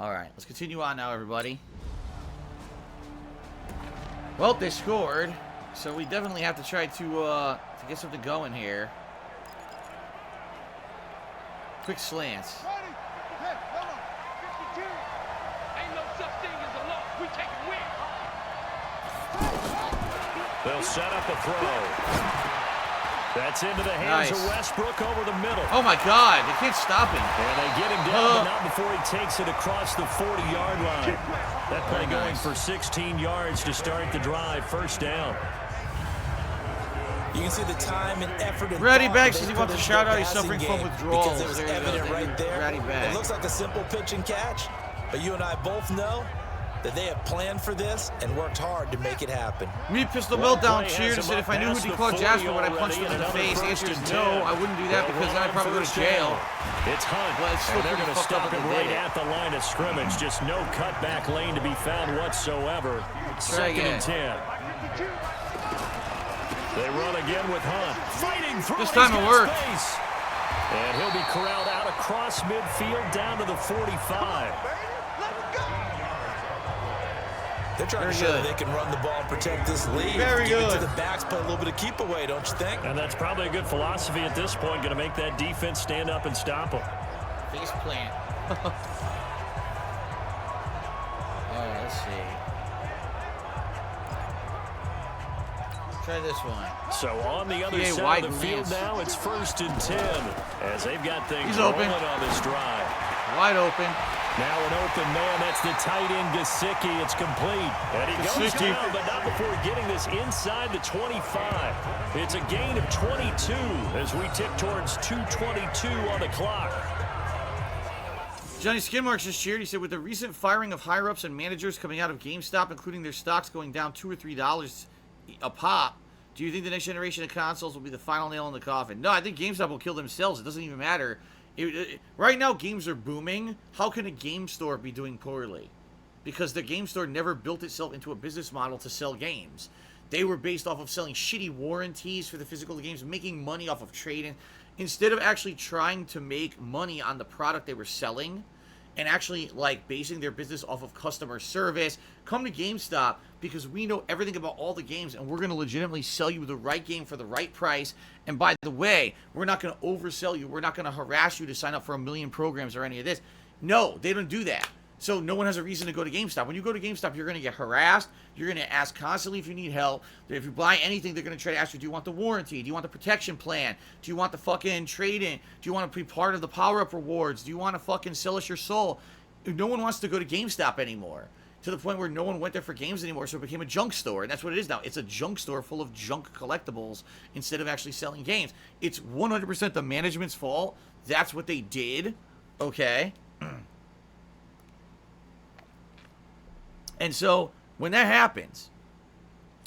Alright, let's continue on now, everybody. Well, they scored, so we definitely have to try to get something going here. Quick slants. They'll set up a throw. That's into the hands of Westbrook over the middle. Oh, my God. They can't stop him. And they get him down, but not before he takes it across the 40-yard line. That play going for 16 yards to start the drive. First down. You can see the time and effort. Ratty Bag says he wants to shout out he's suffering from withdrawals. Because it was evident right there. It looks like a simple pitch and catch, but you and I both know that they have planned for this and worked hard to make it happen. Me Pistol Meltdown cheered and said, if I knew who declared Jasper, would I punch him in the face? The answer is no, I wouldn't do that because then I'd probably go to jail. It's Hunt, but it's and they're going to stop him right at the line of scrimmage. Just no cutback lane to be found whatsoever. Second and 10. They run again with Hunt. Fighting through. This time it worked. And he'll be corralled out across midfield down to the 45. They're trying to show that they can run the ball and protect this lead. Very good. Give it to the backs, play a little bit of keep away, don't you think? And that's probably a good philosophy at this point. Going to make that defense stand up and stop them. Face plant. Alright, let's see. Try this one. So on the other side of the field now, it's 1st and 10 as they've got things rolling on this drive. Wide open. Now an open man. That's the tight end, Gesicki. It's complete. And he goes down, but not before getting this inside the 25. It's a gain of 22 as we tick towards 2:22 on the clock. Johnny Skidmarks just cheered. He said, with the recent firing of higher-ups and managers coming out of GameStop, including their stocks going down $2 or $3 a pop, do you think the next generation of consoles will be the final nail in the coffin? No, I think GameStop will kill themselves. It doesn't even matter. Right now, games are booming. How can a game store be doing poorly? Because the game store never built itself into a business model to sell games. They were based off of selling shitty warranties for the physical games, making money off of trading, instead of actually trying to make money on the product they were selling and actually like basing their business off of customer service. Come to GameStop because we know everything about all the games and we're going to legitimately sell you the right game for the right price. And by the way, we're not going to oversell you. We're not going to harass you to sign up for 1 million programs or any of this. No, they don't do that. So no one has a reason to go to GameStop. When you go to GameStop, you're going to get harassed. You're going to ask constantly if you need help. If you buy anything, they're going to try to ask you, do you want the warranty? Do you want the protection plan? Do you want the fucking trade-in? Do you want to be part of the power-up rewards? Do you want to fucking sell us your soul? No one wants to go to GameStop anymore, to the point where no one went there for games anymore, so it became a junk store. And that's what it is now. It's a junk store full of junk collectibles instead of actually selling games. It's 100% the management's fault. That's what they did, okay? And so, when that happens,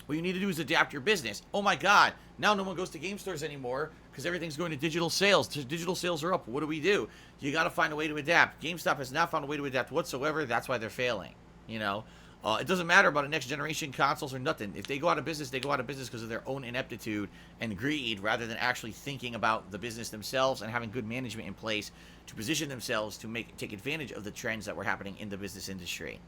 what you need to do is adapt your business. Oh my God, now no one goes to game stores anymore because everything's going to digital sales. Digital sales are up. What do? You got to find a way to adapt. GameStop has not found a way to adapt whatsoever. That's why they're failing. You know, it doesn't matter about a next generation consoles or nothing. If they go out of business, they go out of business because of their own ineptitude and greed rather than actually thinking about the business themselves and having good management in place to position themselves to take advantage of the trends that were happening in the business industry.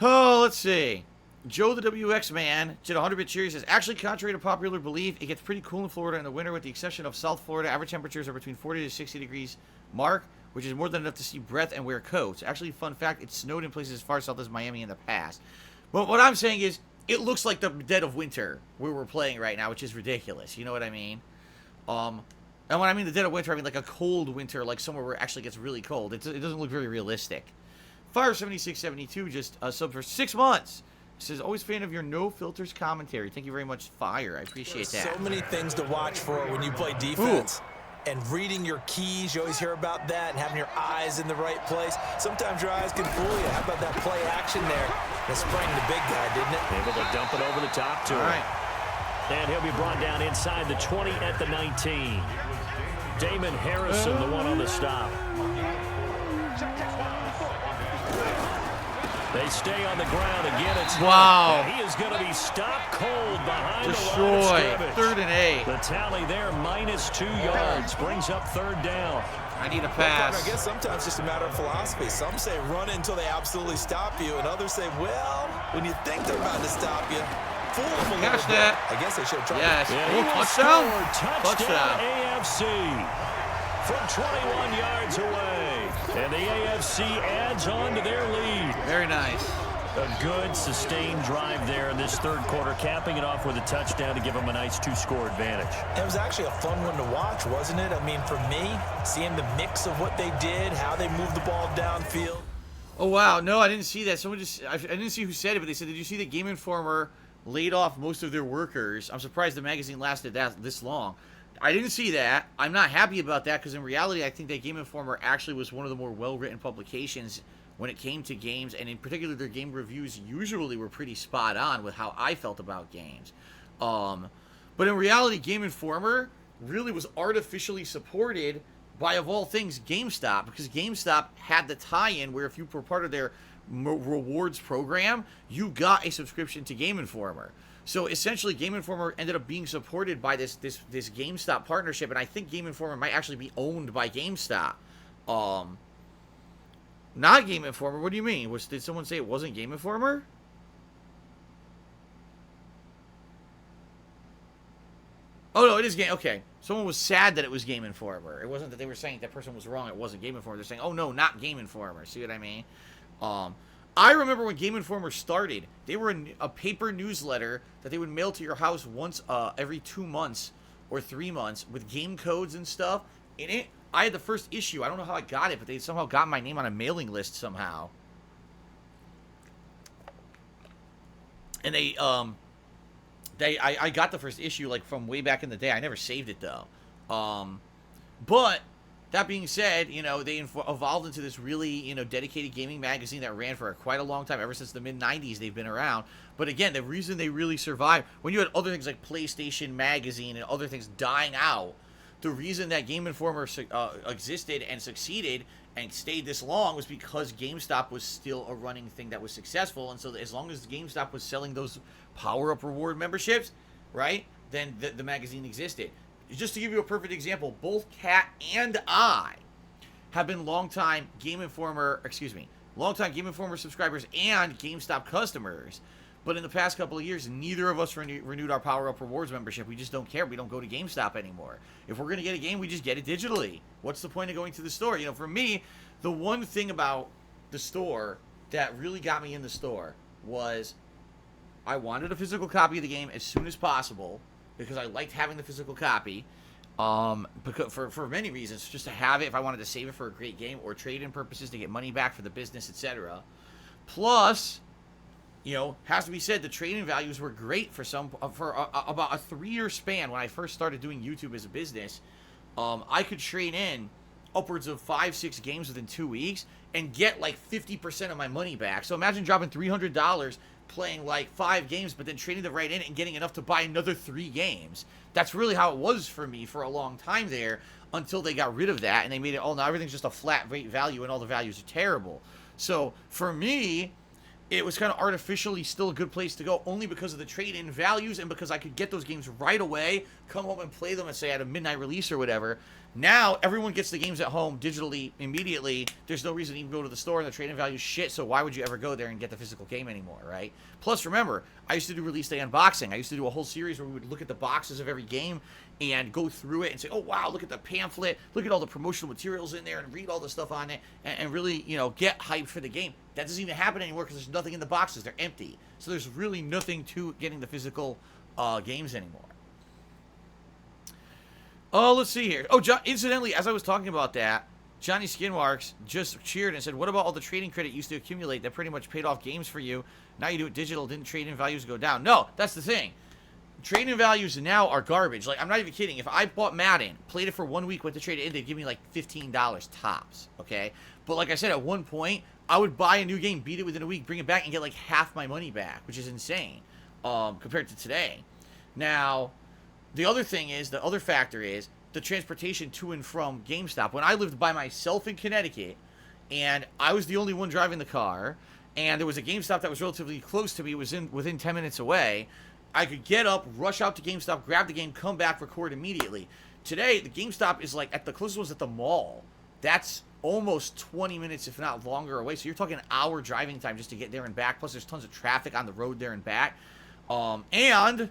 Oh, let's see. Joe the WX man did 100-bit cheer. He says, actually, contrary to popular belief, it gets pretty cool in Florida in the winter with the exception of South Florida. Average temperatures are between 40 to 60 degrees mark, which is more than enough to see breath and wear coats. Actually, fun fact, it snowed in places as far south as Miami in the past. But what I'm saying is, it looks like the dead of winter where we're playing right now, which is ridiculous. You know what I mean? And when I mean the dead of winter, I mean like a cold winter, like somewhere where it actually gets really cold. It doesn't look very realistic. Fire7672 just subbed for 6 months. He says, always fan of your no filters commentary. Thank you very much, Fire. I appreciate that. So many things to watch for when you play defense. Ooh. And reading your keys, you always hear about that, and having your eyes in the right place. Sometimes your eyes can fool you. How about that play action there? That sprang the big guy, didn't it? Able to dump it over the top to him. Right. And he'll be brought down inside the 20 at the 19. Damon Harrison, the one on the stop. They stay on the ground. Again, it's wow. He is going to be stopped cold behind Destroy. the line of scrimmage. 3rd and 8. The tally there, -2 yards, brings up 3rd down. I need a Well, pass. I guess sometimes it's just a matter of philosophy. Some say run until they absolutely stop you, and others say, well, when you think they're about to stop you, fool them a little Catch bit. that. I guess they should have tried. Yes. Yeah, Oh, he will touchdown. score. Touchdown, Touchdown. AFC. From 21 yards away. And the AFC adds on to their lead. Very nice. A good, sustained drive there in this 3rd quarter, capping it off with a touchdown to give them a nice 2-score advantage. It was actually a fun one to watch, wasn't it? I mean, for me, seeing the mix of what they did, how they moved the ball downfield. Oh, wow. No, I didn't see that. Someone just, I didn't see who said it, but they said, did you see that Game Informer laid off most of their workers? I'm surprised the magazine lasted this long. I didn't see that. I'm not happy about that because in reality, I think that Game Informer actually was one of the more well-written publications when it came to games, and in particular, their game reviews usually were pretty spot on with how I felt about games. But in reality, Game Informer really was artificially supported by, of all things, GameStop, because GameStop had the tie-in where if you were part of their rewards program, you got a subscription to Game Informer. So essentially, Game Informer ended up being supported by this GameStop partnership, and I think Game Informer might actually be owned by GameStop. Not Game Informer. What do you mean? Did someone say it wasn't Game Informer? Oh no, it is Game. Okay, someone was sad that it was Game Informer. It wasn't that they were saying that person was wrong. It wasn't Game Informer. They're saying, oh no, not Game Informer. See what I mean? I remember when Game Informer started, they were a paper newsletter that they would mail to your house once every 2 months or 3 months with game codes and stuff. In it, I had the first issue. I don't know how I got it, but they somehow got my name on a mailing list somehow. And I got the first issue like from way back in the day. I never saved it though. But that being said, you know, they evolved into this really, you know, dedicated gaming magazine that ran for quite a long time. Ever since the mid-90s, they've been around. But again, the reason they really survived, when you had other things like PlayStation Magazine and other things dying out, the reason that Game Informer existed and succeeded and stayed this long was because GameStop was still a running thing that was successful. And so as long as GameStop was selling those power-up reward memberships, right, then the magazine existed. Just to give you a perfect example, both Kat and I have been longtime Game Informer subscribers and GameStop customers. But in the past couple of years, neither of us renewed our Power Up Rewards membership. We just don't care. We don't go to GameStop anymore. If we're going to get a game, we just get it digitally. What's the point of going to the store? You know, for me, the one thing about the store that really got me in the store was I wanted a physical copy of the game as soon as possible because I liked having the physical copy. Because for many reasons, just to have it if I wanted to save it for a great game or trade-in purposes to get money back for the business, etc. Plus, you know, has to be said, the trading values were great for about a 3-year span when I first started doing YouTube as a business. I could trade in upwards of 5-6 games within 2 weeks and get like 50% of my money back. So imagine dropping $300 playing like 5 games, but then trading the right in and getting enough to buy another 3 games. That's really how it was for me for a long time there until they got rid of that and they made it, oh, now everything's just a flat rate value and all the values are terrible. So for me, it was kind of artificially still a good place to go only because of the trade-in values and because I could get those games right away, come home and play them and say at a midnight release or whatever. Now, everyone gets the games at home digitally immediately. There's no reason to even go to the store and the trade-in value is shit, so why would you ever go there and get the physical game anymore, right? Plus, remember, I used to do release day unboxing. I used to do a whole series where we would look at the boxes of every game and go through it and say, oh, wow, look at the pamphlet, look at all the promotional materials in there and read all the stuff on it and really, you know, get hyped for the game. That doesn't even happen anymore because there's nothing in the boxes. They're empty. So there's really nothing to getting the physical games anymore. Oh, let's see here. Oh, incidentally, as I was talking about that, Johnny Skinmarks just cheered and said, what about all the trading credit you used to accumulate that pretty much paid off games for you? Now you do it digital. Didn't trade-in values go down? No, that's the thing. Trade-in values now are garbage. Like, I'm not even kidding. If I bought Madden, played it for 1 week, went to trade it in, they'd give me like $15 tops, okay? But like I said, at one point, I would buy a new game, beat it within a week, bring it back, and get like half my money back, which is insane compared to today. Now, the other factor is the transportation to and from GameStop. When I lived by myself in Connecticut, and I was the only one driving the car, and there was a GameStop that was relatively close to me, it was within 10 minutes away, I could get up, rush out to GameStop, grab the game, come back, record immediately. Today, the GameStop is like, at the closest one's at the mall. That's almost 20 minutes, if not longer away. So you're talking an hour driving time just to get there and back. Plus, there's tons of traffic on the road there and back. And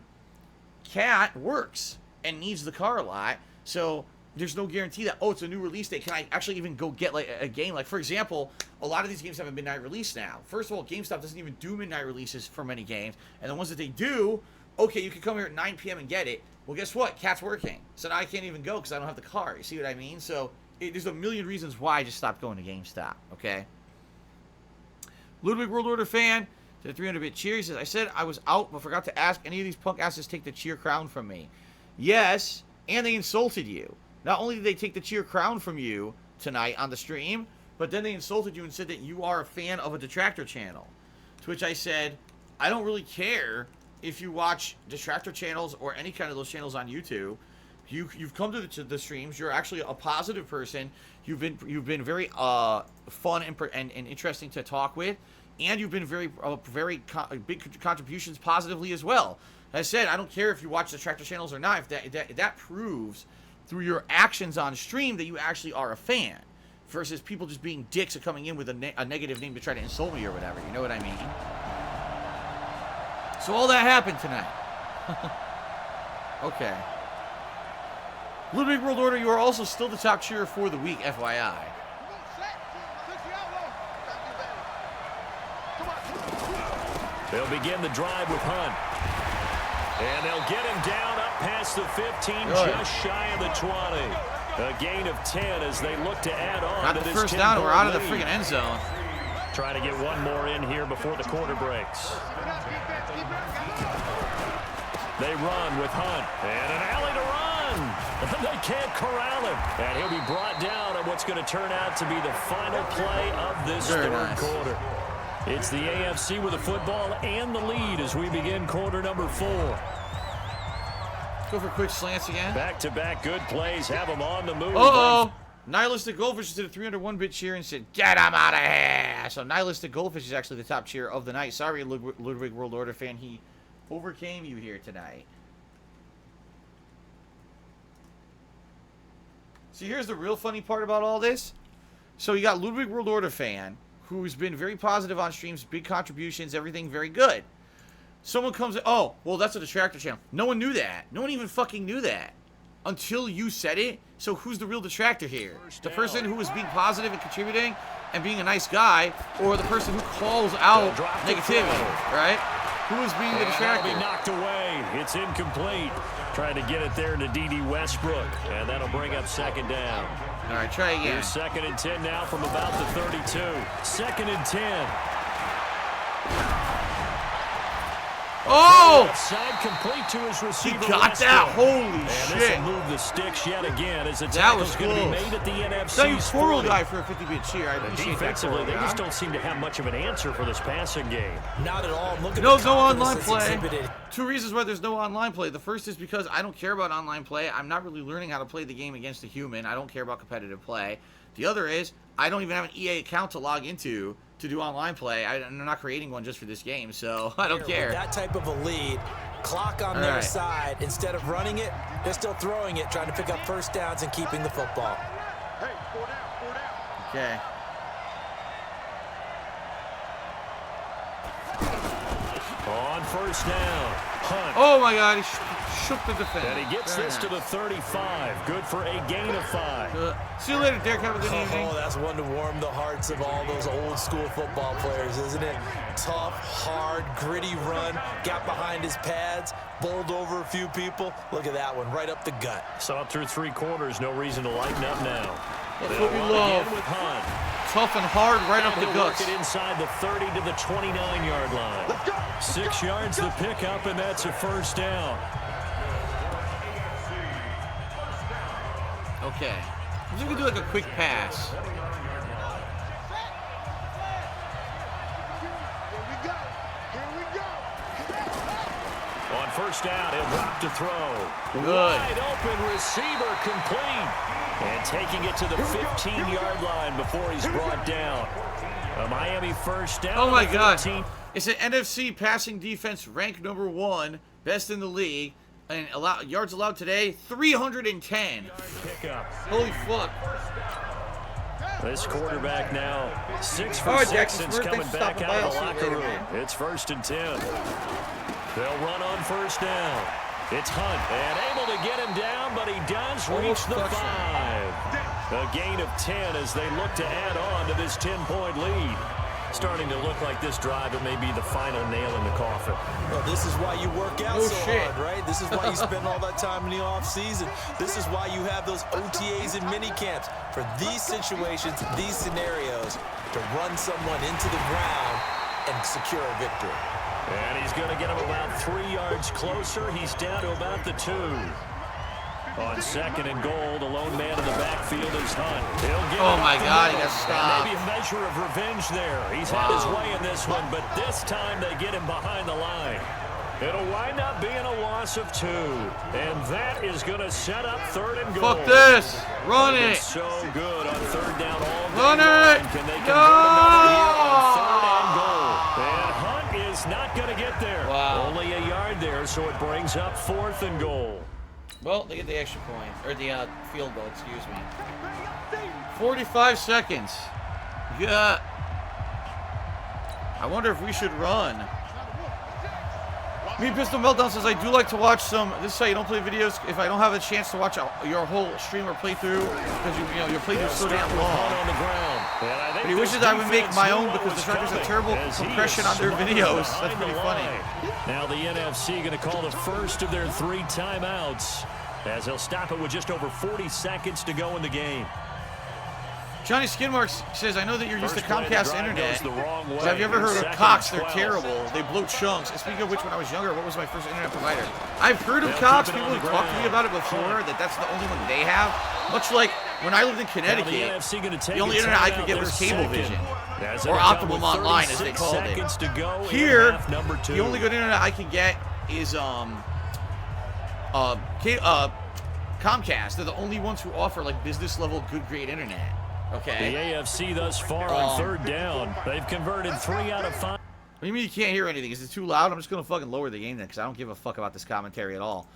Cat works and needs the car a lot. So there's no guarantee that, oh, it's a new release date. Can I actually even go get like a game? Like, for example, a lot of these games have a midnight release now. First of all, GameStop doesn't even do midnight releases for many games. And the ones that they do, okay, you can come here at 9 p.m. and get it. Well, guess what? Cat's working. So now I can't even go because I don't have the car. You see what I mean? So there's a million reasons why I just stopped going to GameStop, okay? Ludwig World Order fan to the 300-bit cheer. He says, I said I was out but forgot to ask any of these punk asses take the cheer crown from me. Yes, and they insulted you. Not only did they take the cheer crown from you tonight on the stream, but then they insulted you and said that you are a fan of a detractor channel. To which I said, I don't really care if you watch detractor channels or any kind of those channels on YouTube. You've come to the streams. You're actually a positive person. You've been very fun and interesting to talk with, and you've been very big contributions positively as well. As I said, I don't care if you watch detractor channels or not. If that proves through your actions on stream that you actually are a fan, versus people just being dicks and coming in with a negative name to try to insult me or whatever. You know what I mean? So all that happened tonight. Okay. Ludwig World Order, you are also still the top cheerer for the week, FYI. They'll begin the drive with Hunt. And they'll get him down up past the 15, Good. just shy of the 20. A gain of 10 as they look to add on Got to the this first down, we're out of the lead. freaking end zone. Trying to get one more in here before the quarter breaks. They run with Hunt. And an alley to run. They can't corral him. And he'll be brought down at what's going to turn out to be the final play of this third quarter. It's the AFC with the football and the lead as we begin quarter number 4. Go for quick slants again. Back-to-back good plays have them on the move. Uh-oh. Nihilistic Goldfish did a 301-bit cheer and said, get him out of here. So Nihilistic Goldfish is actually the top cheer of the night. Sorry, Ludwig World Order fan. He overcame you here tonight. See, here's the real funny part about all this. So you got Ludwig World Order fan, who's been very positive on streams, big contributions, everything very good. Someone comes in, oh, well, that's a detractor channel. No one knew that. No one even fucking knew that until you said it. So who's the real detractor here? The person who was being positive and contributing and being a nice guy, or the person who calls out negativity, right? Who is being the detractor? Be knocked away. It's incomplete. Trying to get it there to D.D. Westbrook, and that'll bring up second down. All right, try again. Here's 2nd and 10 now from about the 32. 2nd and 10. Oh! Side complete to his receiver. He got that. Holy and shit. This will move the sticks yet again as the That was tackle's going to be close. made at the NFC. Thank you, Coral guy, for a 50-bit cheer. I appreciate Defensively, that. they just don't seem to have much of an answer for this passing game. Not at all. Look at No the online confidence play. that's exhibited. 2 reasons why there's no online play. The first is because I don't care about online play. I'm not really learning how to play the game against a human. I don't care about competitive play. The other is I don't even have an EA account to log into to do online play. I'm not creating one just for this game, so I don't care. With that type of a lead, clock on their side, instead of running it, they're still throwing it, trying to pick up first downs and keeping the football. Okay. On first down, Hunt. Oh my God, he shook the defense. And he gets this to the 35. Good for a gain of 5. See you later, Derek. Have a good evening. Oh, that's one to warm the hearts of all those old school football players, isn't it? Tough, hard, gritty run, got behind his pads, bowled over a few people. Look at that one, right up the gut. Saw it through 3 quarters, no reason to lighten up now. That's what we love. With Hunt. Tough and hard, right up the He'll guts. work it inside the 30 to the 29-yard line. 6 yards to pick up, and that's a first down. Okay. I'm just going to do like a quick pass. On first down, he'll drop to throw. Good. Wide open receiver complete. And taking it to the 15-yard line before he's brought down. A Miami first down. Oh my God. 13. It's an NFC passing defense ranked #1, best in the league. And yards allowed today, 310. Pickup. Holy fuck. This quarterback now 6 for All right, 6 Jackson since Smith, coming thanks for back stopping out by. of the I'll see you locker later, room. man. It's 1st and 10. They'll run on first down. It's Hunt, and able to get him down, but he does reach the 5. A gain of 10 as they look to add on to this 10-point lead. Starting to look like this drive, it may be the final nail in the coffin. Well, this is why you work out so shit. hard, right? This is why you spend all that time in the offseason. This is why you have those OTAs and mini camps for these situations, these scenarios, to run someone into the ground and secure a victory. And he's going to get him about 3 yards closer. He's down to about the 2. On 2nd and goal, the lone man in the backfield is Hunt. He'll get Oh it my up the God, he middle. got stopped. Maybe a measure of revenge there. He's had his way in this one, but this time they get him behind the line. It'll wind up being a loss of 2. And that is going to set up 3rd and goal. Fuck this. Run They've been it. so good on 3rd down all day Run long. it. Can they No. convert another here on 3rd and goal? And Hunt is not going to get there. Wow. Only a yard there, so it brings up 4th and goal. Well, they get the extra point, or the field goal, excuse me. 45 seconds. Yeah. I wonder if we should run. Me Pistol Meltdown says, I do like to watch some, this is how you don't play videos, if I don't have a chance to watch your whole stream or playthrough, because your playthrough's so damn long. On the ground. But he wishes I would make my own because the Chargers have terrible compression on their videos. That's pretty funny. Now the NFC going to call the first of their 3 timeouts as they'll stop it with just over 40 seconds to go in the game. Johnny Skidmarks says, I know that you're used to First play of the Comcast drive internet. goes the wrong way. So have you ever heard of 2nd Cox? and They're 12. terrible. They blow chunks. And speaking of which, when I was younger, what was my first internet provider? I've heard of They'll Cox. keep it People on have the talked to me about it before, that's the only one they have. Much like when I lived in Connecticut, the only internet I could get was Cablevision. Or Optimum Online, as they called it. Here, the only good internet I can get is Comcast. They're the only ones who offer like business level good grade internet. Okay. The AFC thus far on 3rd down. They've converted 3 out of 5. What do you mean you can't hear anything? Is it too loud? I'm just gonna fucking lower the gain then, because I don't give a fuck about this commentary at all.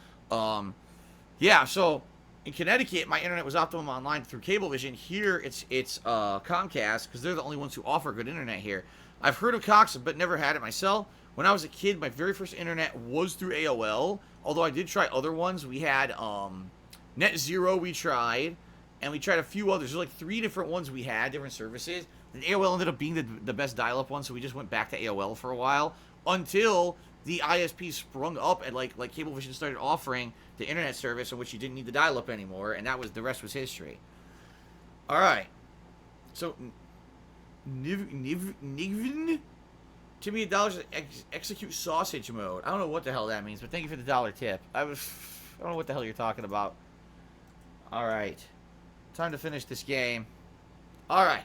Yeah. So in Connecticut, my internet was Optimum Online through Cablevision. Here, it's Comcast, because they're the only ones who offer good internet here. I've heard of Cox, but never had it myself. When I was a kid, my very first internet was through AOL. Although I did try other ones. We had Net Zero. We tried. And we tried a few others. There's like 3 different ones we had, different services. And AOL ended up being the best dial-up one, so we just went back to AOL for a while until the ISP sprung up and like Cablevision started offering the internet service in which you didn't need the dial-up anymore, and the rest was history. All right. So Nivin Timmy $1 execute sausage mode. I don't know what the hell that means, but thank you for the $1 tip. I don't know what the hell you're talking about. All right. Time to finish this game. All right.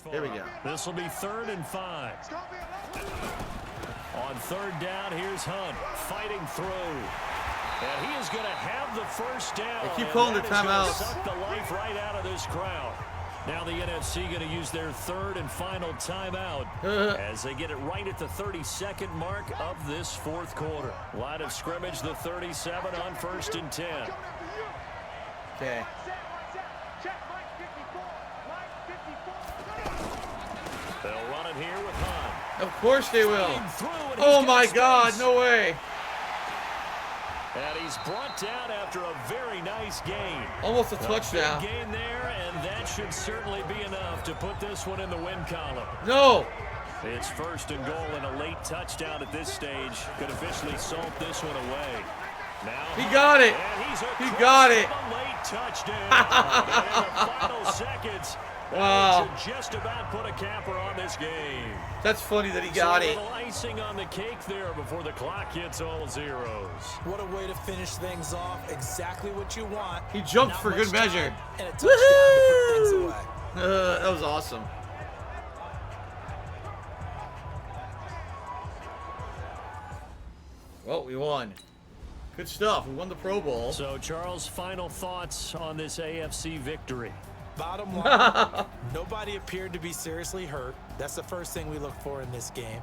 Here we go. This will be 3rd and 5. On 3rd down, here's Hunt fighting through. And he is going to have the first down. They keep calling their timeouts. Suck the life right out of this crowd. Now the NFC going to use their 3rd and final timeout as they get it right at the 32nd mark of this 4th quarter. Line of scrimmage, the 37 on 1st and 10. Okay. They'll run it here with Hunt. Of course they will. Oh my God, no way. And he's brought down after a very nice gain. Almost a touchdown. Big gain there, and that should certainly be enough to put this one in the win column. No. It's 1st and goal and a late touchdown at this stage. Could officially salt this one away. Now He got it. He got it. A late touchdown. And in the final seconds, Wow. that should just about put a capper on this game. That's funny that he got so a it. little icing on the cake there before the clock hits all zeros. What a way to finish things off. Exactly what you want. He jumped Not for much good measure. time and a touchdown to put things Woohoo! away. That was awesome. Well, we won. Good stuff. We won the Pro Bowl. So, Charles, final thoughts on this AFC victory? Bottom line, nobody appeared to be seriously hurt. That's the first thing we look for in this game.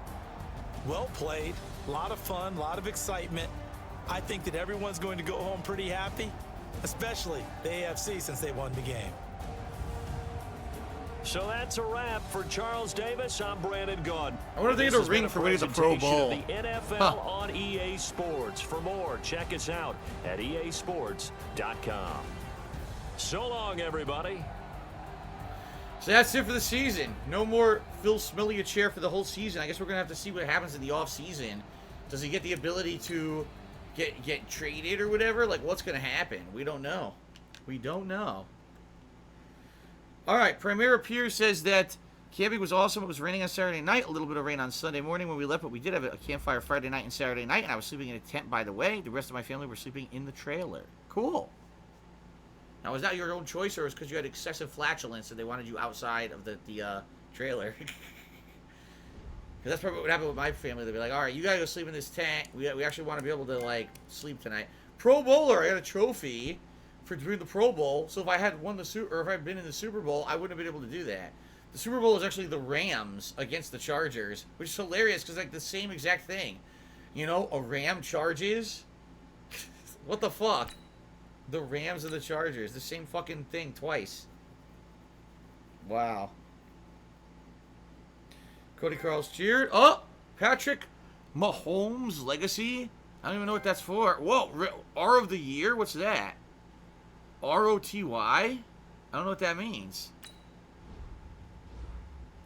Well played, a lot of fun, a lot of excitement. I think that everyone's going to go home pretty happy, especially the AFC since they won the game. So that's a wrap for Charles Davis. I'm Brandon Gaudin. I wonder if they get a ring for winning the Pro Bowl. The NFL on EA Sports. For more, check us out at easports.com. So long, everybody. So that's it for the season. No more Phil smelling a chair for the whole season. I guess we're going to have to see what happens in the offseason. Does he get the ability to get traded or whatever? Like, what's going to happen? We don't know. We don't know. All right, Primera Pierce says that camping was awesome. It was raining on Saturday night. A little bit of rain on Sunday morning when we left, but we did have a campfire Friday night and Saturday night, and I was sleeping in a tent, by the way. The rest of my family were sleeping in the trailer. Cool. Now, was that your own choice, or was it because you had excessive flatulence and they wanted you outside of the trailer? Because that's probably what happened with my family. They'd be like, all right, you got to go sleep in this tent. We actually want to be able to, like, sleep tonight. Pro Bowler, I got a trophy for doing the Pro Bowl. So if I had won if I had been in the Super Bowl, I wouldn't have been able to do that. The Super Bowl is actually the Rams against the Chargers, which is hilarious because, like, the same exact thing. You know, a Ram charges? What the fuck? The Rams and the Chargers. The same fucking thing twice. Wow. Cody Carl's cheered. Oh! Patrick Mahomes legacy? I don't even know what that's for. Whoa! R of the year? What's that? ROTY? I don't know what that means.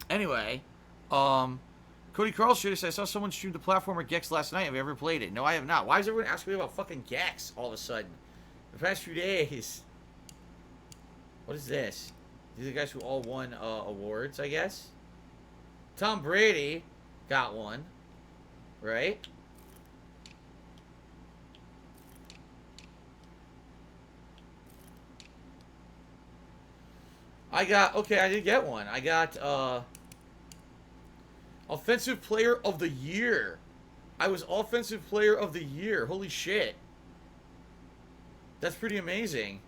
Anyway, Cody Carl's cheered. I saw someone stream the platformer Gex last night. Have you ever played it? No, I have not. Why is everyone asking me about fucking Gex all of a sudden? The past few days. What is this? These are the guys who all won awards, I guess. Tom Brady got one, right? I did get one. I got Offensive Player of the Year. I was Offensive Player of the Year. Holy shit. That's pretty amazing.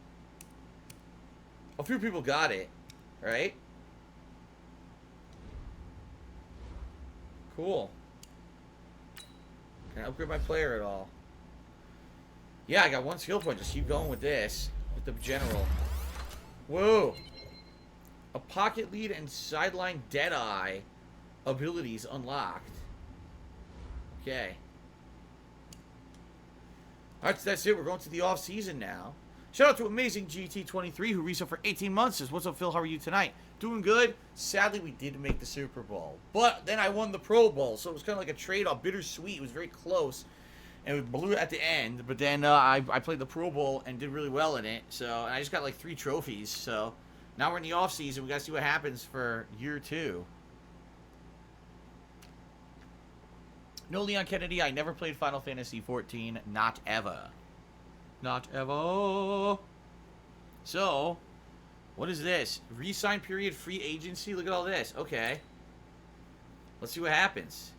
A few people got it, right? Cool. Can I upgrade my player at all? Yeah, I got one skill point. Just keep going with this. With the general. Whoa. A pocket lead and sideline deadeye abilities unlocked. Okay. Alright, so that's it. We're going to the off-season now. Shout out to Amazing GT23 who reset for 18 months. Says, what's up, Phil? How are you tonight? Doing good. Sadly, we didn't make the Super Bowl. But then I won the Pro Bowl. So it was kind of like a trade-off. Bittersweet. It was very close. And it blew at the end. But then I played the Pro Bowl and did really well in it. So and I just got like 3 trophies. So now we're in the off-season. We got to see what happens for year 2. No Leon Kennedy. I never played Final Fantasy 14. Not ever. Not ever. So, what is this? Resign period, free agency. Look at all this. Okay. Let's see what happens.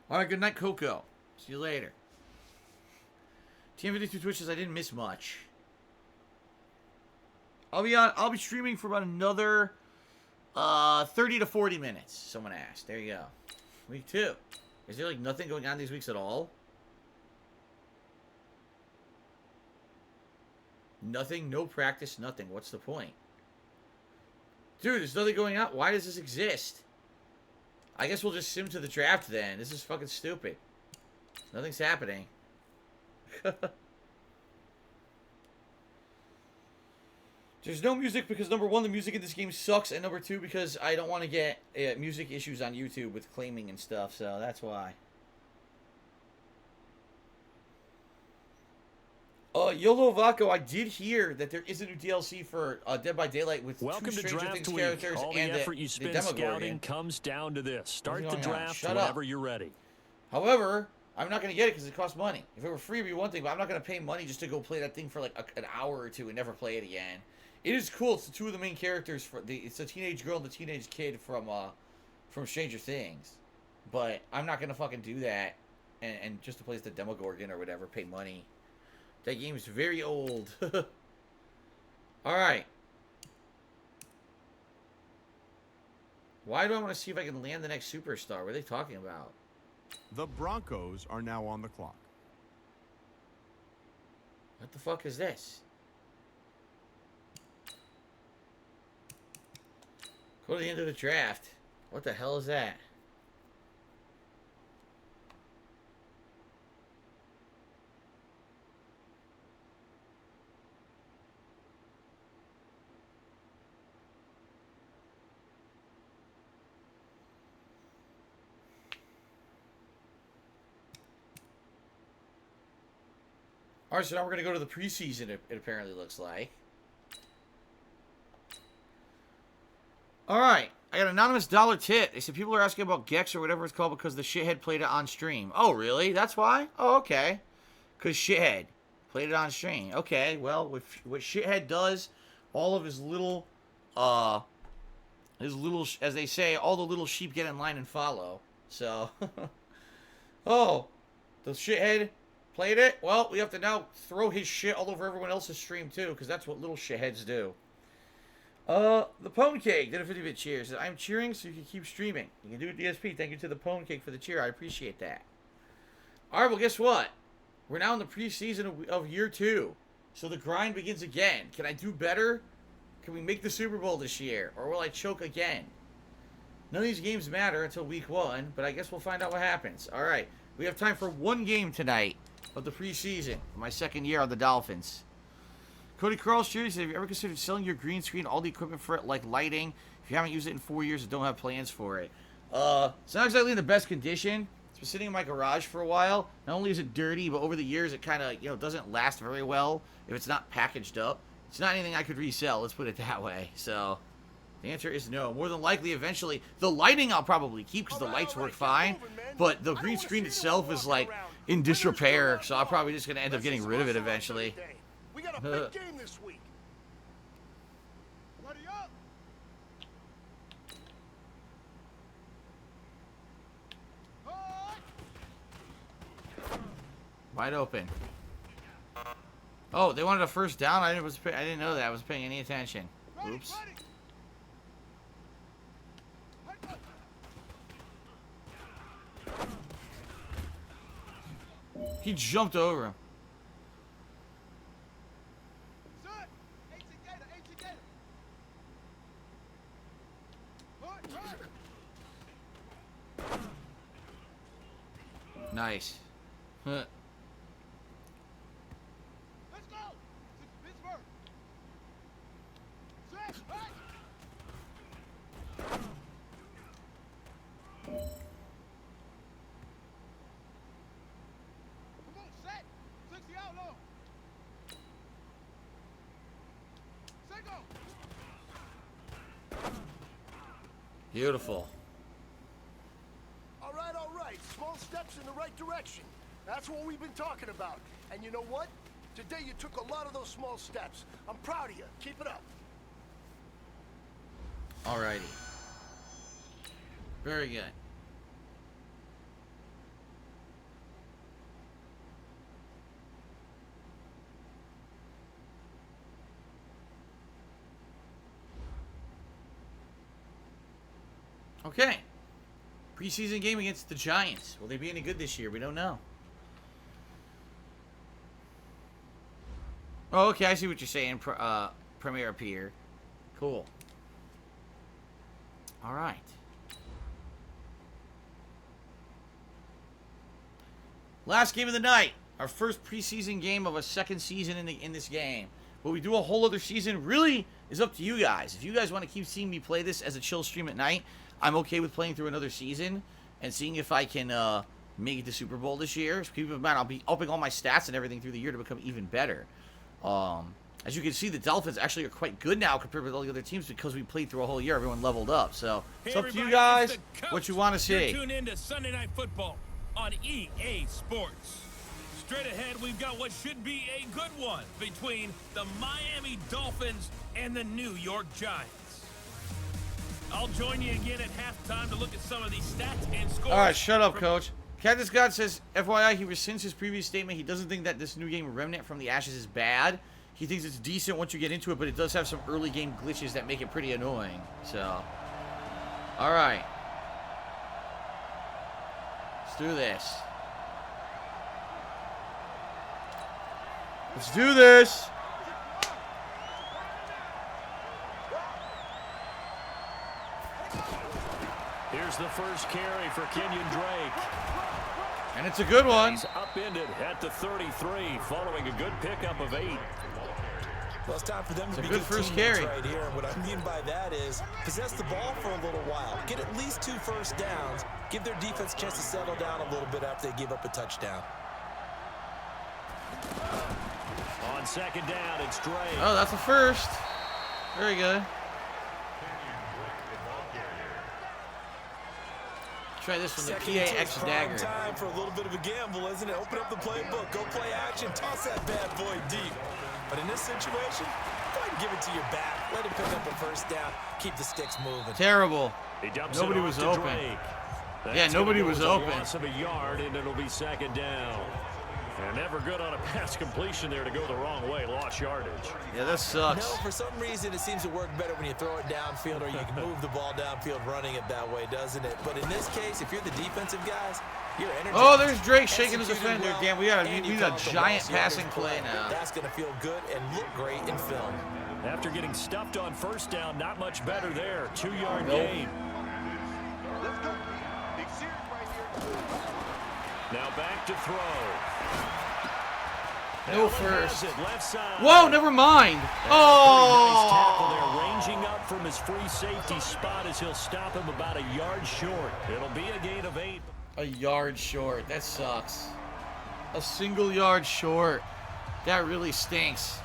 All right, good night, Coco. See you later. TM52 Twitches, I didn't miss much. I'll be streaming for about another 30 to 40 minutes. Someone asked. There you go. Week 2. Is there like nothing going on these weeks at all? Nothing, no practice, nothing. What's the point? Dude, there's nothing going on. Why does this exist? I guess we'll just sim to the draft then. This is fucking stupid. Nothing's happening. There's no music because, number 1, the music in this game sucks, and number 2, because I don't want to get music issues on YouTube with claiming and stuff, so that's why. YOLO Vaco, I did hear that there is a new DLC for Dead by Daylight with Welcome 2 to Stranger Draft Things Week. characters All the and effort you the spend Demogorgon. scouting comes down to this. Start the What's going on? draft Shut whenever up. you're ready. However, I'm not going to get it because it costs money. If it were free, it'd be one thing, but I'm not going to pay money just to go play that thing for like an hour or 2 and never play it again. It is cool. It's the two of the main characters. It's a teenage girl and the teenage kid from Stranger Things. But I'm not gonna fucking do that, and just to play as the Demogorgon or whatever, pay money. That game's very old. All right. Why do I want to see if I can land the next superstar? What are they talking about? The Broncos are now on the clock. What the fuck is this? Go to the end of the draft. What the hell is that? Alright, so now we're going to go to the preseason, it apparently looks like. Alright, I got an anonymous dollar tip. They said people are asking about Gex or whatever it's called because the shithead played it on stream. Oh, really? That's why? Oh, okay. Because shithead played it on stream. Okay, well, what shithead does, all of his little, as they say, all the little sheep get in line and follow. So, oh, the shithead played it? Well, we have to now throw his shit all over everyone else's stream, too, because that's what little shitheads do. The Pwn Cake did a 50-bit cheer. Said, I'm cheering so you can keep streaming. You can do it, DSP. Thank you to the Pwn Cake for the cheer. I appreciate that. Alright, well, guess what? We're now in the preseason of year 2. So the grind begins again. Can I do better? Can we make the Super Bowl this year? Or will I choke again? None of these games matter until week 1, but I guess we'll find out what happens. Alright, we have time for one game tonight of the preseason. My second year on the Dolphins. Cody Carl said, have you ever considered selling your green screen, all the equipment for it, like lighting? If you haven't used it in 4 years and don't have plans for it. It's not exactly in the best condition. It's been sitting in my garage for a while. Not only is it dirty, but over the years it kind of, doesn't last very well if it's not packaged up. It's not anything I could resell, let's put it that way. So, the answer is no. More than likely, eventually, the lighting I'll probably keep because the lights work fine. But the green screen itself is, like, in disrepair, so I'm probably just going to end up getting rid of it eventually. We got a big game this week. Ready up. Wide open. Oh, they wanted a first down? I didn't know that. I wasn't paying any attention. Oops. He jumped over him. Nice. Huh. Let's go. Pittsburgh. Set. Right. Come on, set. 60 outlaw. Set go. Beautiful. All right. Small steps in the right direction. That's what we've been talking about. And you know what? Today you took a lot of those small steps. I'm proud of you. Keep it up. Alrighty. Very good. Okay. Preseason game against the Giants. Will they be any good this year? We don't know. Oh, okay. I see what you're saying, Premier Pierre. Cool. All right. Last game of the night. Our first preseason game of a second season in this game. Will we do a whole other season? Really is up to you guys. If you guys want to keep seeing me play this as a chill stream at night, I'm okay with playing through another season and seeing if I can make it to Super Bowl this year. So keep in mind, I'll be upping all my stats and everything through the year to become even better. As you can see, the Dolphins actually are quite good now compared with all the other teams because we played through a whole year. Everyone leveled up. So it's up to you guys what you want to see. Tune in to Sunday Night Football on EA Sports. Straight ahead, we've got what should be a good one between the Miami Dolphins and the New York Giants. I'll join you again at halftime to look at some of these stats and scores. All right, shut up, Coach. Cactus God says, FYI, he rescinds his previous statement. He doesn't think that this new game, Remnant from the Ashes, is bad. He thinks it's decent once you get into it, but it does have some early game glitches that make it pretty annoying. So, all right. Let's do this. Let's do this. Here's the first carry for Kenyon Drake. And it's a good one. He's upended at the 33 following a good pickup of 8. Well, it's time for them to be good first carry right here. And what I mean by that is possess the ball for a little while. Get at least 2 first downs. Give their defense a chance to settle down a little bit after they give up a touchdown. On second down, it's Drake. Oh, that's a first. Very good. Try this from the PAX dagger. Time for a little bit of a gamble, isn't it? Open up the playbook, go play action, toss that bad boy deep. But in this situation, go ahead and give it to your back. Let him pick up a first down. Keep the sticks moving. Terrible. Nobody was open. Yeah, nobody was open. Loss of a yard, and it'll be second down. And never good on a pass completion there to go the wrong way. Lost yardage. Yeah, that sucks. No, for some reason it seems to work better when you throw it downfield or you can move the ball downfield running it that way, doesn't it? But in this case, if you're the defensive guys, you're energized. Oh, there's Drake shaking the defender. Well, damn, we got a giant passing play now. That's going to feel good and look great in film. After getting stuffed on first down, not much better there. 2-yard gain. Let's go. Big series right here. Now back to throw. No first. Left side. Whoa, never mind. Nice tackle there, ranging up from his free safety spot as he'll stop him about a yard short. It'll be a gain of 8. A yard short. That sucks. A single yard short. That really stinks.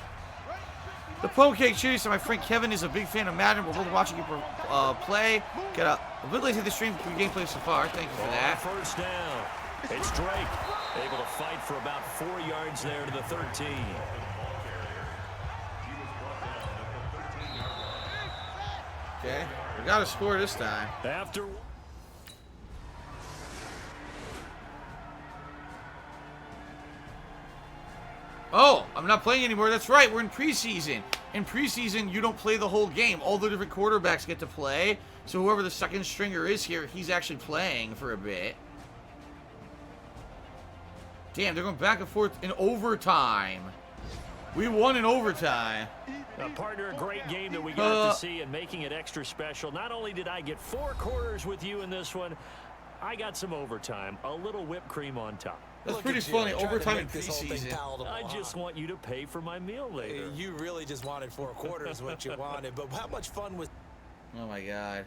The Pancake Cheery said, my friend Kevin is a big fan of Madden. We're both watching you play. Get a bit late to the stream for gameplay so far. Thank you for that. First down. It's Drake. Able to fight for about 4 yards there to the 13. Okay. We got to score this time. After... Oh, I'm not playing anymore. That's right. We're in preseason. In preseason, you don't play the whole game. All the different quarterbacks get to play. So whoever the second stringer is here, he's actually playing for a bit. Damn, they're going back and forth in overtime. We won in overtime. Partner, a great game that we got to see and making it extra special. Not only did I get 4 quarters with you in this one, I got some overtime. A little whipped cream on top. That's pretty funny. Overtime in preseason. I just want you to pay for my meal later. You really just wanted 4 quarters what you wanted, but how much fun was... Oh my god.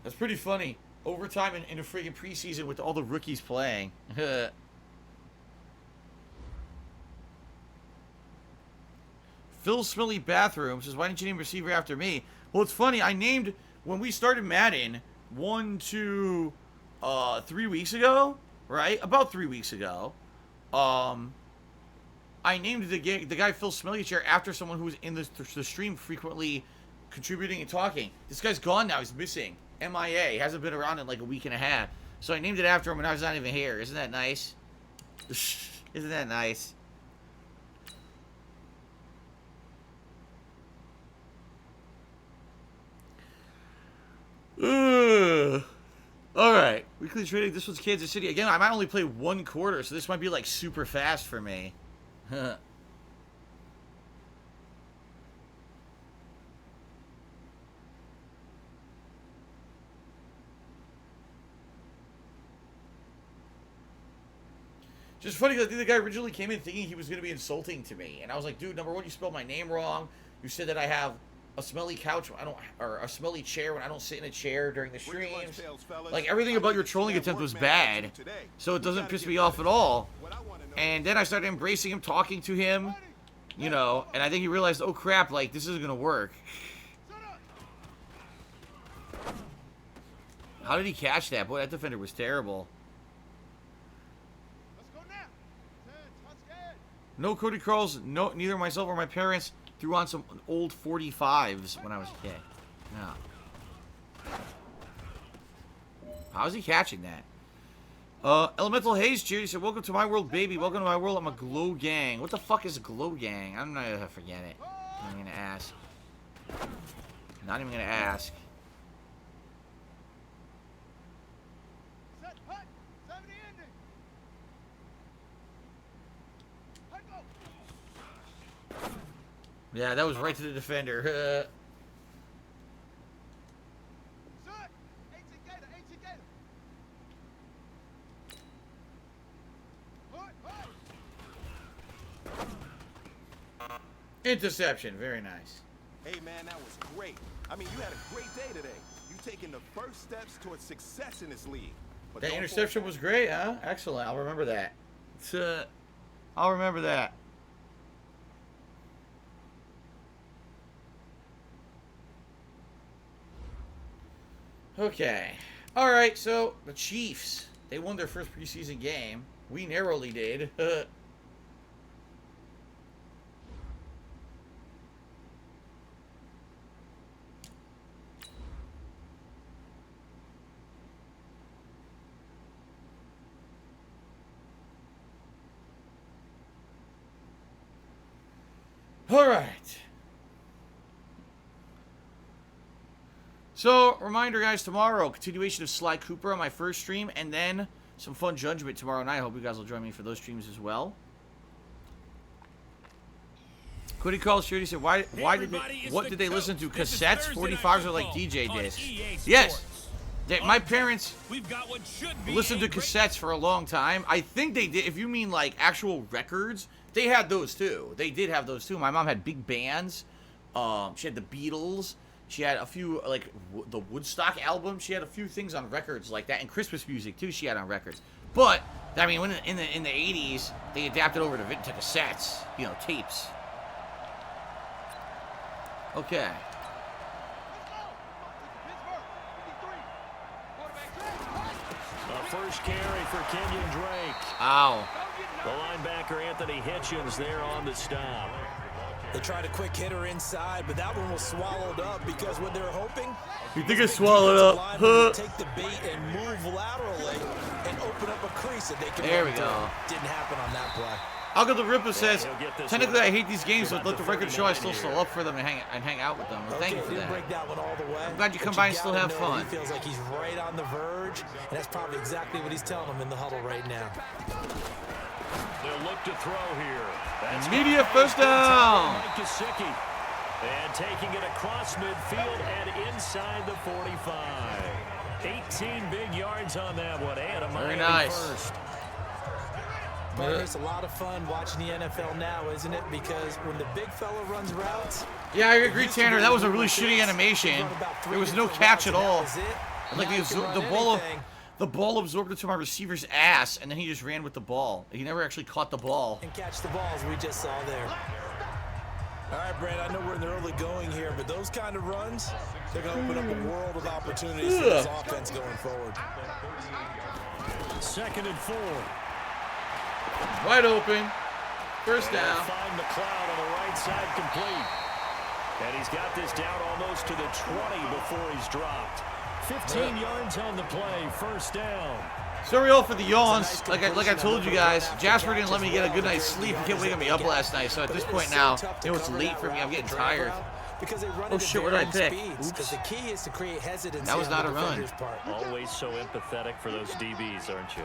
That's pretty funny. Overtime in a freaking preseason with all the rookies playing. Phil Smilly Bathroom says, why didn't you name receiver after me? Well, it's funny. I named, when we started Madden 3 weeks ago, right? About 3 weeks ago. I named the guy Phil Smilly Chair after someone who was in the stream frequently contributing and talking. This guy's gone now. He's missing. MIA. He hasn't been around in like a week and a half. So I named it after him and I was not even here. Isn't that nice? Isn't that nice? Alright. Weekly trading. This one's Kansas City. Again, I might only play 1 quarter, so this might be like super fast for me. Just funny because I think the guy originally came in thinking he was going to be insulting to me. And I was like, dude, number one, you spelled my name wrong. You said that I have a smelly couch, or a smelly chair when I don't sit in a chair during the streams. Like, everything about your trolling attempt was bad. So it doesn't piss me off at all. And then I started embracing him, talking to him, you know, and I think he realized, oh crap, like, this isn't going to work. How did he catch that? Boy, that defender was terrible. No Cody Crawls, no, neither myself or my parents threw on some old 45s when I was a kid. Yeah. How is he catching that? Elemental Haze cheer. He said, welcome to my world, baby. Welcome to my world. I'm a glow gang. What the fuck is a glow gang? I'm not gonna forget it. I'm gonna ask. Not even gonna ask. Yeah, that was right to the defender. Interception, very nice. Hey, man, that was great. I mean, you had a great day today. You taking the first steps towards success in this league. But That interception was great, huh? Excellent. I'll remember that. I'll remember that. Okay. All right, so the Chiefs, they won their first preseason game. We narrowly did. All right. So, reminder, guys, tomorrow, continuation of Sly Cooper on my first stream, and then some fun Judgment tomorrow night. I hope you guys will join me for those streams as well. Cody calls Shirley said, what did they listen to? Cassettes? 45s are like DJ discs. Yes. My parents listened to cassettes for a long time. I think they did. If you mean like actual records, they had those too. They did have those too. My mom had big bands. She had the Beatles. She had a few, like, the Woodstock album. She had a few things on records like that. And Christmas music, too, she had on records. But, I mean, when in the 80s, they adapted over to cassettes. You know, tapes. Okay. The first carry for Kenyon Drake. Ow. The linebacker, Anthony Hitchens, there on the stop. They tried a quick hitter inside, but that one was swallowed up because what they were hoping... You think it's swallowed up? Take the bait and move laterally and open up a crease that they can... There we go. Didn't happen on that play. Algo the Ripper says, technically I hate these games, but let the record show I still up for them and hang out with them. Well, thank you for that. Break that one all the way. I'm glad you come by and still have fun. He feels like he's right on the verge, and that's probably exactly what he's telling them in the huddle right now. They'll look to throw here. That's immediate first down. And taking it across midfield and inside the 45. 18 big yards on that one. And a very nice. First. It's a lot of fun watching the NFL now, isn't it? Because when the big fella runs routes... Yeah, I agree, Tanner. That was a really shitty animation. There was no catch at all. Like the ball absorbed into my receiver's ass, and then he just ran with the ball. He never actually caught the ball. And catch the balls we just saw there. All right, Brad, I know we're in the early going here, but those kind of runs, they're going to open up a world of opportunities for this offense going forward. 2nd and 4. Wide open. First down. Find McLeod on the right side complete. And he's got this down almost to the 20 before he's dropped. 15 yards on the play, first down. Sorry all for the yawns. Like I told you guys, Jasper didn't let me get a good night's sleep. He kept waking me up last night. So at this point now, it was late for me. I'm getting tired. Oh shit, what did I pick? Oops. The key is to create hesitancy. That was not a run. Always so empathetic for those DBs, aren't you?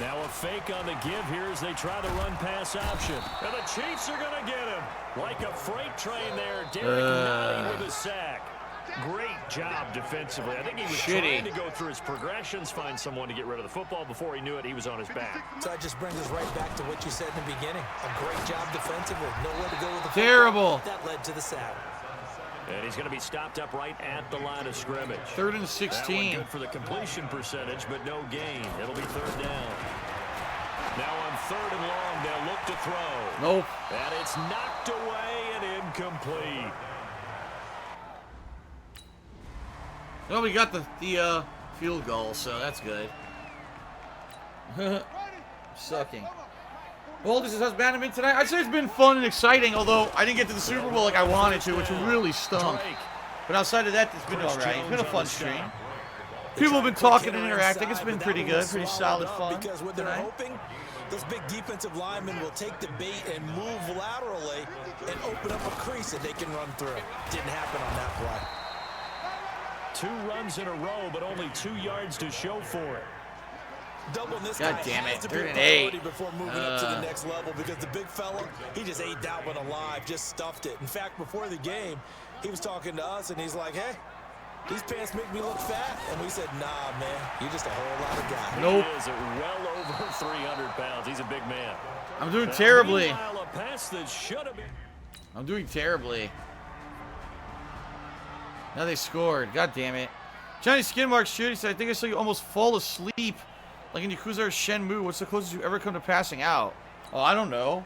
Now a fake on the give here as they try the run-pass option. And the Chiefs are going to get him. Like a freight train there. Derek Nunny with a sack. Great job defensively. I think he was trying to go through his progressions, find someone to get rid of the football. Before he knew it, he was on his back. So that just brings us right back to what you said in the beginning. A great job defensively. Nowhere to go with the football. Terrible. That led to the sack. And he's going to be stopped up right at the line of scrimmage. 3rd and 16. That one good for the completion percentage, but no gain. It'll be 3rd down. Now on 3rd and long, they'll look to throw. Nope. And it's knocked away and incomplete. Well, we got the field goal, so that's good. Sucking. Well, this is how's Madden been tonight. I'd say it's been fun and exciting, although I didn't get to the Super Bowl like I wanted to, which really stunk. But outside of that, it's been alright. It's been a fun stream. People have been talking and interacting. It's been pretty good, pretty solid fun. Because what they're hoping, those big defensive linemen will take the bait and move laterally and open up a crease that they can run through. Didn't happen on that play. 2 runs in a row, but only 2 yards to show for it. Doubling this God guy damn has it, to be 3rd a and 8. priority before moving up to the next level, because the big fella, he just ate that one alive, just stuffed it. In fact, before the game, he was talking to us, and he's like, hey, these pants make me look fat. And we said, nah, man, you're just a whole lot of guy. Nope. He is well over 300 pounds. He's a big man. I'm doing terribly. Meanwhile, a pass that should have been... I'm doing terribly. Now they scored. God damn it. Johnny Skinmark shooting said, I think I saw you almost fall asleep like in Yakuza or Shenmue. What's the closest you ever come to passing out? Oh, I don't know.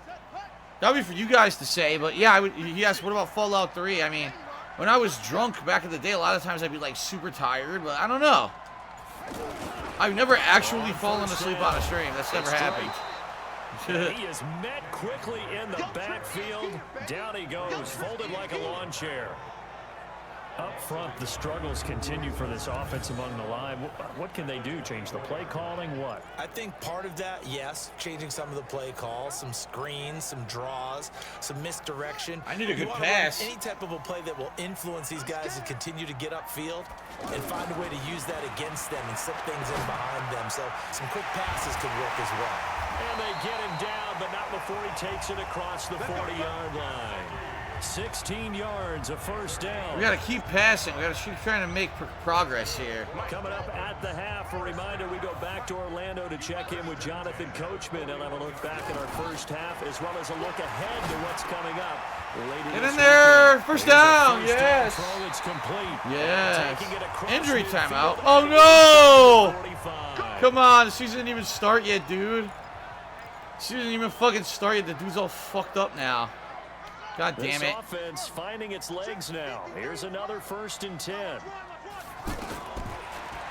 That would be for you guys to say, but yeah, I would. He asked, what about Fallout 3? I mean, when I was drunk back in the day, a lot of times I'd be like super tired, but I don't know. I've never actually fallen asleep on a stream. That's never happened. He is met quickly in the backfield. Down he goes, folded like a lawn chair. Up front, the struggles continue for this offense among the line. What can they do? Change the play calling? What? I think part of that, yes, changing some of the play calls, some screens, some draws, some misdirection. I need a good You wanna pass. run any type of a play that will influence these guys to continue to get upfield and find a way to use that against them and slip things in behind them. So some quick passes could work as well. And they get him down, but not before he takes it across the 40-yard line. 16 yards, a first down. We got to keep passing. We got to keep trying to make progress here. Coming up at the half, a reminder, we go back to Orlando to check in with Jonathan Coachman and have a look back at our first half, as well as a look ahead to what's coming up later. Get in there. First down. First Yes. down throw, it's complete. Yes. Taking it across Injury midfield timeout. at Oh, no. 45. Come on. The season didn't even start yet, dude. The season didn't even fucking start yet. The dude's all fucked up now. God damn This it. offense finding its legs now. Here's another 1st and 10.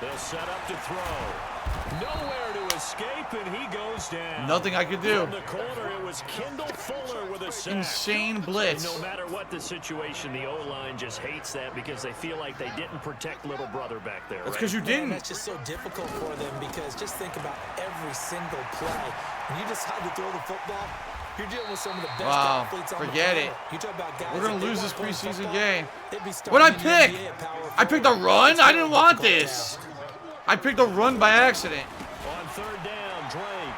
They'll set up to throw. Nowhere to escape, and he goes down. Nothing I could do. From the corner, it was Kendall Fuller with a sack. Insane blitz. No matter what the situation, the O-line just hates that because they feel like they didn't protect little brother back there. That's because you Man, didn't. that's just so difficult for them, because just think about every single play. When you decide to throw the football, you're dealing with some of the best athletes on Forget the it. planet. You talk about guys, We're going if to they lose weren't this playing preseason football, game. they'd be What'd I starting in the pick? NBA at power I picked a forward. run? It's I very didn't want difficult this. task. I picked a run by accident. On 3rd down, Drake.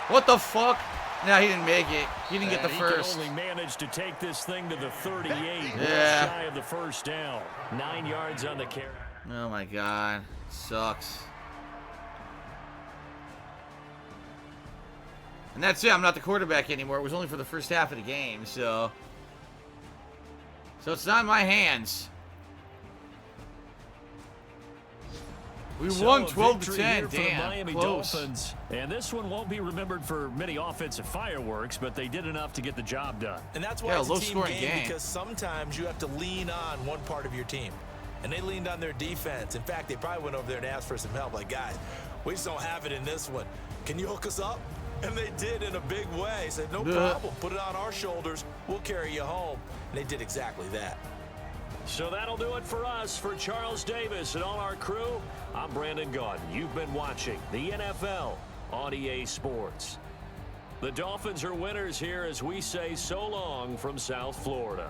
What the fuck? Nah, he didn't make it. He didn't get the And first. He can only manage to take this thing to the 38. Yeah. Shy of the first down. 9 yards on the carry. Oh my god. Sucks. And that's it. I'm not the quarterback anymore. It was only for the first half of the game, so it's not in my hands. We won a 12 to victory 10. here for the Damn, Miami close. Dolphins. And this one won't be remembered for many offensive fireworks, but they did enough to get the job done. And that's why Yeah, it's a team low-scoring game, game. because sometimes you have to lean on one part of your team. And they leaned on their defense. In fact, they probably went over there and asked for some help. Like, guys, we just don't have it in this one. Can you hook us up? And they did in a big way. Said, no problem. Put it on our shoulders. We'll carry you home. And they did exactly that. So that'll do it for us. For Charles Davis and all our crew, I'm Brandon Gaudin. You've been watching the NFL on EA Sports. The Dolphins are winners here as we say so long from South Florida.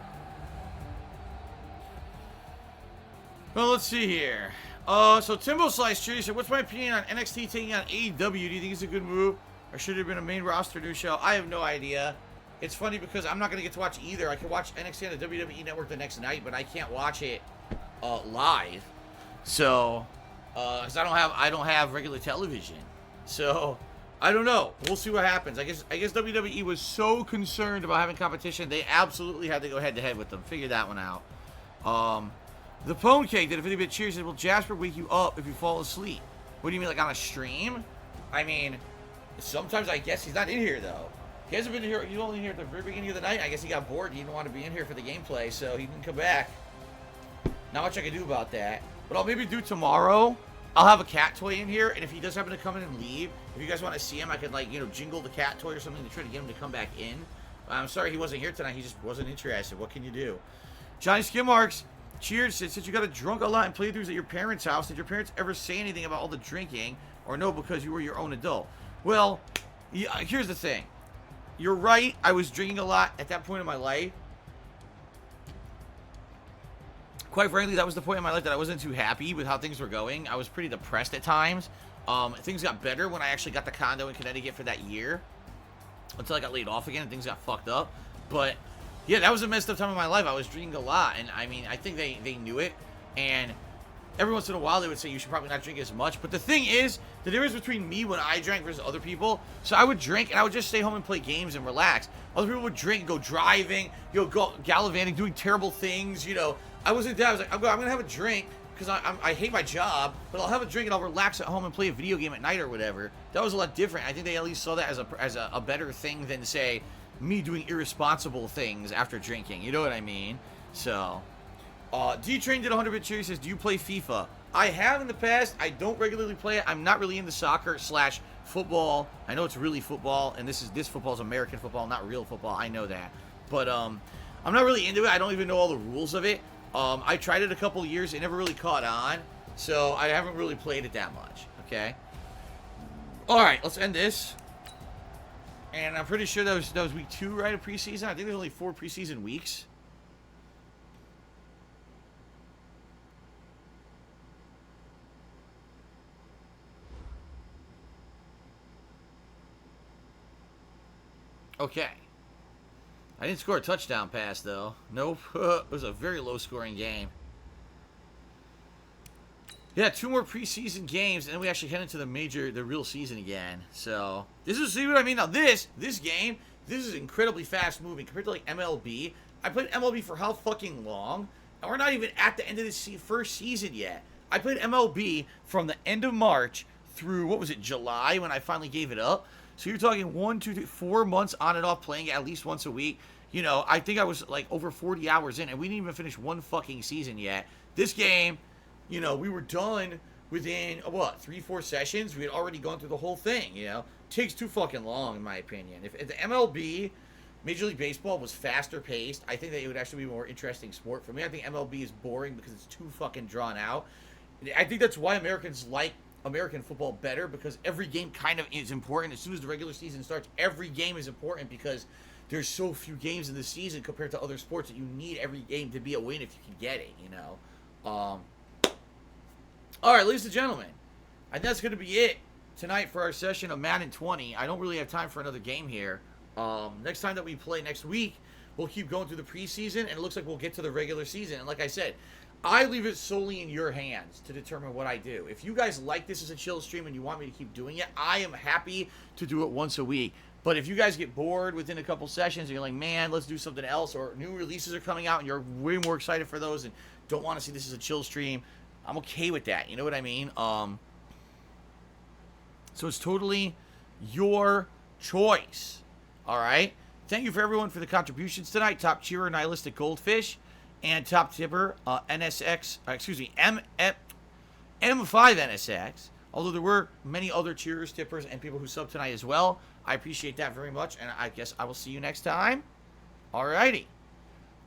Well, let's see here. So Timbo Slice Tree said, what's my opinion on NXT taking on AEW? Do you think it's a good move? Or should it have been a main roster new show? I have no idea. It's funny because I'm not going to get to watch either. I can watch NXT on the WWE Network the next night, but I can't watch it live. So, because I don't have regular television. So, I don't know. We'll see what happens. I guess WWE was so concerned about having competition, they absolutely had to go head to head with them. Figure that one out. The Pone Cake did a 50-bit cheer said, will Jasper wake you up if you fall asleep? What do you mean, like on a stream? I mean, sometimes I guess he's not in here though. He hasn't been here. He's only here at the very beginning of the night. I guess he got bored. He didn't want to be in here for the gameplay, so he didn't come back. Not much I can do about that. But I'll maybe do tomorrow. I'll have a cat toy in here, and if he does happen to come in and leave, if you guys want to see him, I could, like, you know, jingle the cat toy or something to try to get him to come back in. I'm sorry he wasn't here tonight. He just wasn't interested. What can you do? Johnny Skin Marks, cheers. Since you got drunk a lot and playthroughs at your parents' house, did your parents ever say anything about all the drinking, or no, because you were your own adult? Well, yeah, here's the thing. You're right. I was drinking a lot at that point in my life. Quite frankly, that was the point in my life that I wasn't too happy with how things were going. I was pretty depressed at times. Things got better when I actually got the condo in Connecticut for that year. Until I got laid off again and things got fucked up. But, yeah, that was a messed up time in my life. I was drinking a lot. And, I mean, I think they knew it. And every once in a while, they would say, you should probably not drink as much. But the thing is, the difference between me when I drank versus other people. So I would drink, and I would just stay home and play games and relax. Other people would drink, go driving, you know, go gallivanting, doing terrible things, you know. I wasn't that. I was like, I'm going to have a drink because I hate my job, but I'll have a drink and I'll relax at home and play a video game at night or whatever. That was a lot different. I think they at least saw that as a better thing than, say, me doing irresponsible things after drinking. You know what I mean? So, D-Train did 100-bit cheer. He says, do you play FIFA? I have in the past. I don't regularly play it. I'm not really into soccer/football. I know it's really football, and this football is American football, not real football. I know that. But I'm not really into it. I don't even know all the rules of it. I tried it a couple of years. It never really caught on. So I haven't really played it that much. Okay. All right. Let's end this. And I'm pretty sure that was week 2, right, of preseason. I think there's only 4 preseason weeks. Okay. I didn't score a touchdown pass, though. Nope. It was a very low-scoring game. Yeah, 2 more preseason games, and then we actually head into the real season again. So, see what I mean? Now, this game, this is incredibly fast-moving compared to, like, MLB. I played MLB for how fucking long? And we're not even at the end of the first season yet. I played MLB from the end of March through, what was it, July, when I finally gave it up. So you're talking 1, 2, 3, 4 months on and off playing it at least once a week. You know, I think I was like over 40 hours in, and we didn't even finish 1 fucking season yet. This game, you know, we were done within, what, 3, 4 sessions? We had already gone through the whole thing, you know. It takes too fucking long, in my opinion. If the MLB, Major League Baseball, was faster paced, I think that it would actually be a more interesting sport. For me, I think MLB is boring because it's too fucking drawn out. I think that's why Americans like American football better, because every game kind of is important. As soon as the regular season starts, every game is important because there's so few games in the season compared to other sports that you need every game to be a win if you can get it, you know. All right, ladies and gentlemen, I think that's going to be it tonight for our session of Madden 20. I don't really have time for another game here. Next time that we play next week, we'll keep going through the preseason, and it looks like we'll get to the regular season. And like I said, I leave it solely in your hands to determine what I do. If you guys like this as a chill stream and you want me to keep doing it, I am happy to do it once a week. But if you guys get bored within a couple sessions and you're like, man, let's do something else, or new releases are coming out and you're way more excited for those and don't want to see this as a chill stream, I'm okay with that. You know what I mean? So it's totally your choice. All right? Thank you for everyone for the contributions tonight. Top cheerer, Nihilistic Goldfish. And top tipper, M5NSX. Although there were many other cheerers, tippers, and people who subbed tonight as well. I appreciate that very much, and I guess I will see you next time. Alrighty.